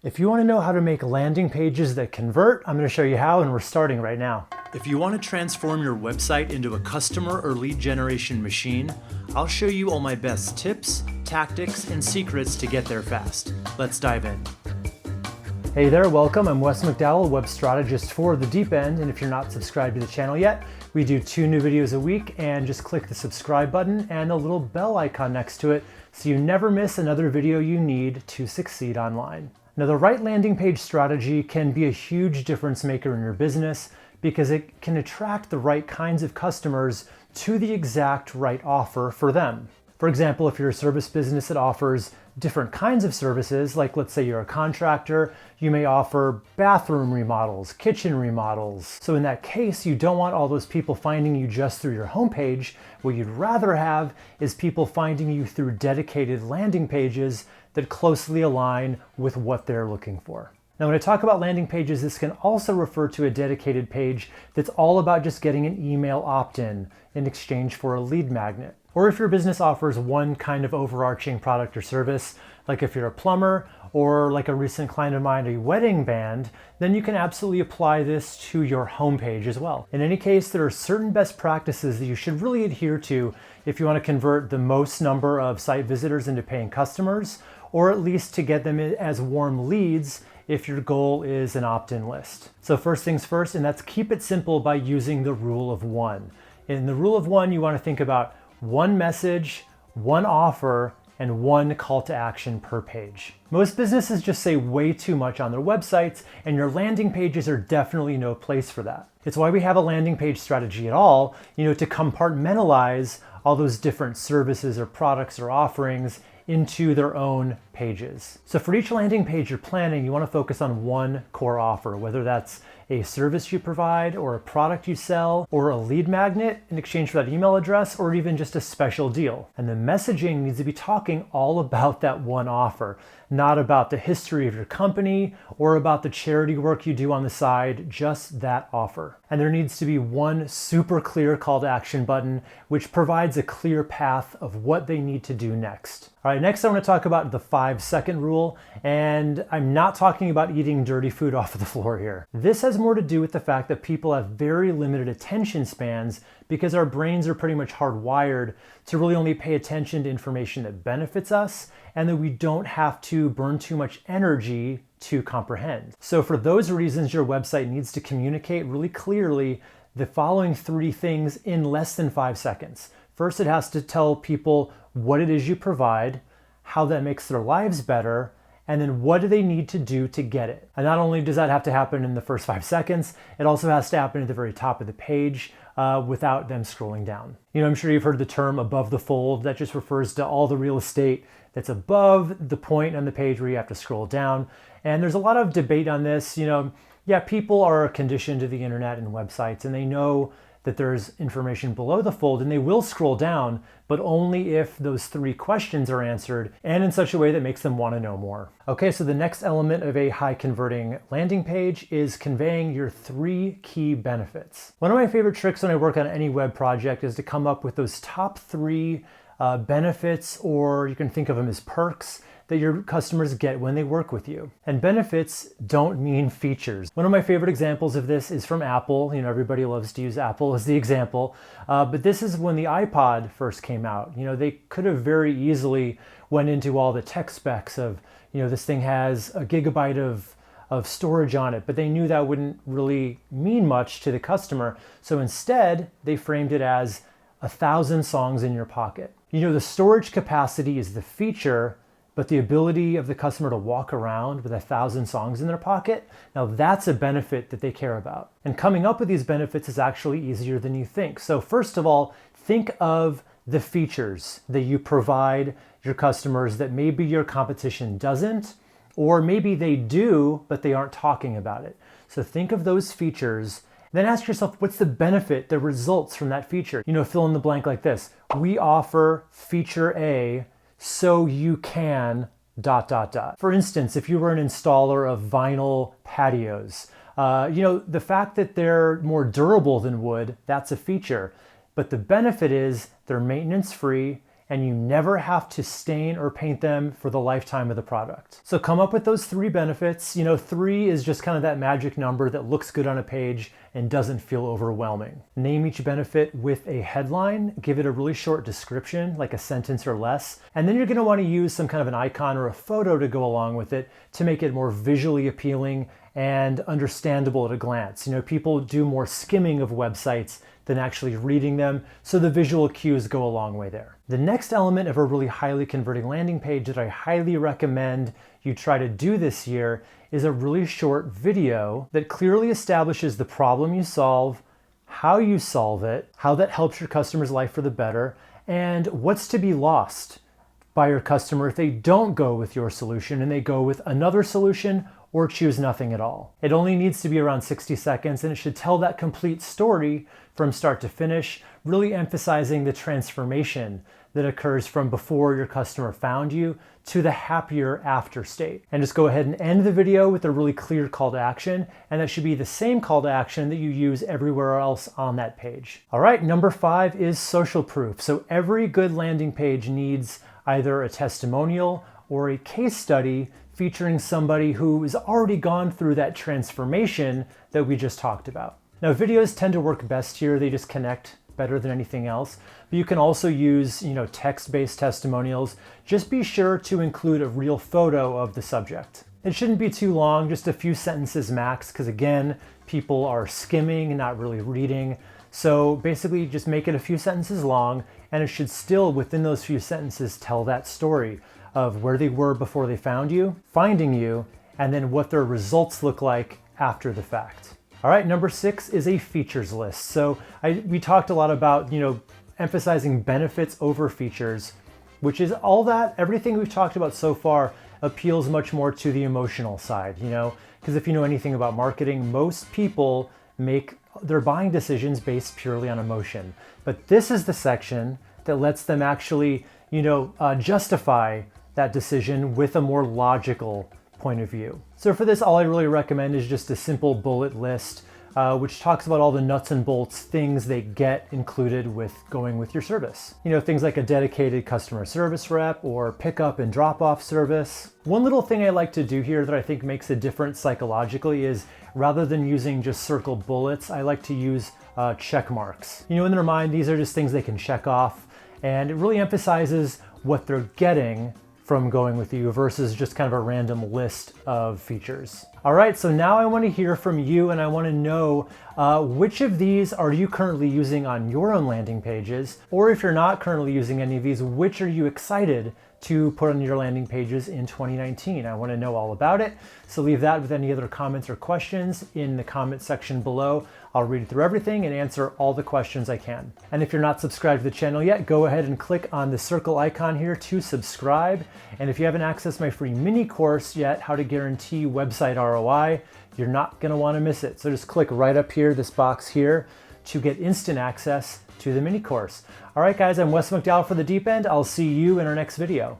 If you want to know how to make landing pages that convert, I'm going to show you how, and we're starting right now. If you want to transform your website into a customer or lead generation machine, I'll show you all my best tips, tactics, and secrets to get there fast. Let's dive in. Hey there, welcome. I'm Wes McDowell, web strategist for The Deep End, and if you're not subscribed to the channel yet, we do 2 new videos a week, and just click the subscribe button and the little bell icon next to it so you never miss another video you need to succeed online. Now, the right landing page strategy can be a huge difference maker in your business because it can attract the right kinds of customers to the exact right offer for them. For example, if you're a service business that offers different kinds of services, like let's say you're a contractor, you may offer bathroom remodels, kitchen remodels. So in that case, you don't want all those people finding you just through your homepage. What you'd rather have is people finding you through dedicated landing pages that closely align with what they're looking for. Now, when I talk about landing pages, this can also refer to a dedicated page that's all about just getting an email opt-in in exchange for a lead magnet. Or if your business offers one kind of overarching product or service, like if you're a plumber or like a recent client of mine, a wedding band, then you can absolutely apply this to your homepage as well. In any case, there are certain best practices that you should really adhere to if you want to convert the most number of site visitors into paying customers, or at least to get them as warm leads if your goal is an opt-in list. So first things first, and that's keep it simple by using the rule of one. In the rule of one, you want to think about one message, one offer, and one call to action per page. Most businesses just say way too much on their websites, and your landing pages are definitely no place for that. It's why we have a landing page strategy at all, to compartmentalize all those different services or products or offerings into their own pages. So for each landing page you're planning, you want to focus on one core offer, whether that's a service you provide or a product you sell or a lead magnet in exchange for that email address, or even just a special deal. And the messaging needs to be talking all about that one offer, not about the history of your company or about the charity work you do on the side, just that offer. And there needs to be one super clear call to action button, which provides a clear path of what they need to do next. All right, next I want to talk about the 5-second rule, and I'm not talking about eating dirty food off of the floor here. This has more to do with the fact that people have very limited attention spans because our brains are pretty much hardwired to really only pay attention to information that benefits us and that we don't have to burn too much energy to comprehend. So for those reasons, your website needs to communicate really clearly the following 3 things in less than 5 seconds. First, it has to tell people what it is you provide, how that makes their lives better, and then what do they need to do to get it. And not only does that have to happen in the first 5 seconds, it also has to happen at the very top of the page without them scrolling down. I'm sure you've heard the term above the fold. That just refers to all the real estate that's above the point on the page where you have to scroll down. And there's a lot of debate on this. People are conditioned to the internet and websites, and they know that there's information below the fold, and they will scroll down, but only if those 3 questions are answered and in such a way that makes them want to know more. Okay, so the next element of a high converting landing page is conveying your 3 key benefits. One of my favorite tricks when I work on any web project is to come up with those top 3 benefits, or you can think of them as perks, that your customers get when they work with you. And benefits don't mean features. One of my favorite examples of this is from Apple. Everybody loves to use Apple as the example, but this is when the iPod first came out. They could have very easily went into all the tech specs of, this thing has a gigabyte of storage on it, but they knew that wouldn't really mean much to the customer. So instead, they framed it as 1,000 songs in your pocket. The storage capacity is the feature, but the ability of the customer to walk around with 1,000 songs in their pocket, now that's a benefit that they care about. And coming up with these benefits is actually easier than you think. So first of all, think of the features that you provide your customers that maybe your competition doesn't, or maybe they do, but they aren't talking about it. So think of those features. Then ask yourself, what's the benefit that results from that feature? Fill in the blank like this. We offer feature A so you can ... For instance, if you were an installer of vinyl patios, the fact that they're more durable than wood, that's a feature. But the benefit is they're maintenance free and you never have to stain or paint them for the lifetime of the product. So come up with those 3 benefits. 3 is just kind of that magic number that looks good on a page and doesn't feel overwhelming. Name each benefit with a headline, give it a really short description, like a sentence or less, and then you're going to want to use some kind of an icon or a photo to go along with it to make it more visually appealing and understandable at a glance. People do more skimming of websites than actually reading them, so the visual cues go a long way there. The next element of a really highly converting landing page that I highly recommend you try to do this year is a really short video that clearly establishes the problem you solve, how you solve it, how that helps your customer's life for the better, and what's to be lost by your customer if they don't go with your solution and they go with another solution or choose nothing at all. It only needs to be around 60 seconds and it should tell that complete story from start to finish, really emphasizing the transformation that occurs from before your customer found you to the happier after state. And just go ahead and end the video with a really clear call to action, and that should be the same call to action that you use everywhere else on that page. All right, number 5 is social proof. So every good landing page needs either a testimonial or a case study featuring somebody who has already gone through that transformation that we just talked about. Now, videos tend to work best here. They just connect better than anything else. But you can also use, text-based testimonials. Just be sure to include a real photo of the subject. It shouldn't be too long, just a few sentences max, because again, people are skimming and not really reading. So basically just make it a few sentences long, and it should still, within those few sentences, tell that story of where they were before they found you, finding you, and then what their results look like after the fact. All right, number 6 is a features list. So we talked a lot about, emphasizing benefits over features, which is everything we've talked about so far appeals much more to the emotional side, because if you know anything about marketing, most people make their buying decisions based purely on emotion. But this is the section that lets them actually, justify that decision with a more logical point of view. So for this, all I really recommend is just a simple bullet list, which talks about all the nuts and bolts things they get included with going with your service. Things like a dedicated customer service rep or pickup and drop-off service. One little thing I like to do here that I think makes a difference psychologically is rather than using just circled bullets, I like to use check marks. In their mind, these are just things they can check off, and it really emphasizes what they're getting from going with you versus just kind of a random list of features. All right, so now I want to hear from you, and I want to know which of these are you currently using on your own landing pages, or if you're not currently using any of these, which are you excited to put on your landing pages in 2019? I want to know all about it. So leave that with any other comments or questions in the comment section below. I'll read through everything and answer all the questions I can. And if you're not subscribed to the channel yet, go ahead and click on the circle icon here to subscribe. And if you haven't accessed my free mini course yet, how to guarantee website ROI, you're not going to want to miss it. So just click right up here, this box here, to get instant access to the mini course. All right, guys, I'm Wes McDowell for The Deep End. I'll see you in our next video.